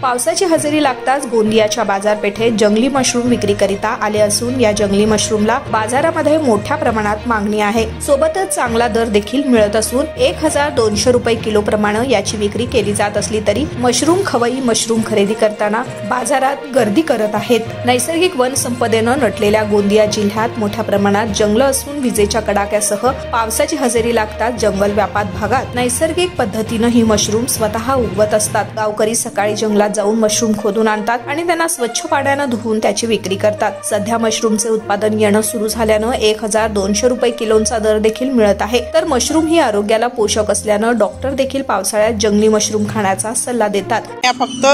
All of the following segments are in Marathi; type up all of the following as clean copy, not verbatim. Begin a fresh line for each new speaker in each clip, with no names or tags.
पावसाची हजेरी लागताच गोंदियाच्या बाजारपेठेत जंगली मशरूम विक्रीकरिता आले असून या जंगली मशरूमला बाजारामध्ये मोठ्या प्रमाणात मागणी आहे। सोबतच चांगला दर देखील मिळत असून 1200 रुपये किलो प्रमाणे याची विक्री केली जात असली तरी मशरूम खवई मशरूम खरेदी करताना बाजारात गर्दी करत आहेत। नैसर्गिक वन संपदेने नटलेल्या गोंदिया जिल्ह्यात मोठ्या प्रमाणात जंगल असून विजेच्या कडाक्यासह पावसाची हजेरी लागताच जंगल व्यापात भागात नैसर्गिक पद्धतीने ही मशरूम स्वतः उगवत असतात। गावकरी सकाळी जंगलात जाऊन मशरूम खोदून आणतात आणि त्यांना स्वच्छ पाण्याने धुवून त्याची विक्री करतात। सध्या मशरूमचे उत्पादन येणं सुरू झाल्याने 1200 रुपये किलोचा दर देखील मिळत आहे। तर मशरूम ही आरोग्याला पोषक असल्याने डॉक्टर देखील पावसाळ्यात जंगली मशरूम खाण्याचा सल्ला देतात।
या फक्त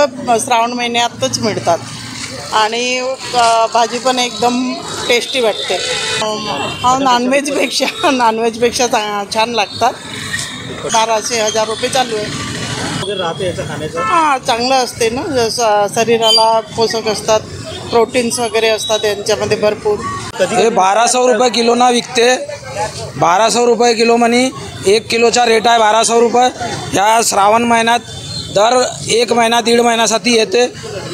श्रावण महिन्यातच मिळतात आणि भाजी पण एकदम टेस्टी वाटते। हा नॉनव्हेजपेक्षा छान लागतात। 1200-1000 रुपये चालू आहे। चांगलं असते ना, जसं शरीराला पोषक असतात, प्रोटीन्स वगैरे असतात यांच्यामध्ये भरपूर।
हे 1200 रुपये किलो ना विकते। 1200 रुपये किलो म्हणे 1 किलोचा रेट आहे 1200 रुपये। ह्या श्रावण महिन्यात दर 1 महिना 1.5 महिन्यासाठी येते।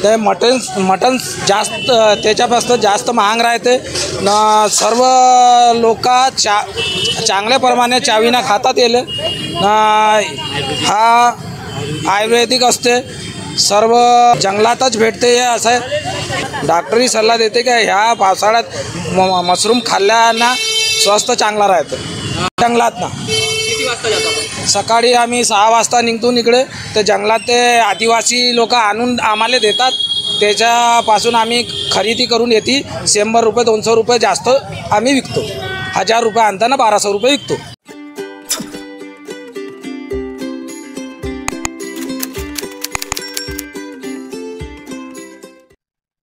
ते मटन जास्त त्याच्यापासून जास्त महाग राहते न। सर्व लोक चांगल्या प्रमाणे चावीना खातात येले ना। हा आयुर्वेदिक असते, सर्व जंगलातच भेटते। हे असं डॉक्टरी सल्ला देते की ह्या पावसाळ्यात मशरूम खाल्ल्यानं स्वास्थ्य चांगला राहतं। जंगलात ना
किती वाजता जातो?
सकाळी आम्ही 6 वाजता निघतो इकडे। ते जंगलात ते आदिवासी लोक आणून आम्हाला देतात, त्याच्यापासून आम्ही खरेदी करून येते। 100 रुपये 200 रुपये जास्त आम्ही विकतो। 1000 रुपये आणताना 1200 रुपये विकतो।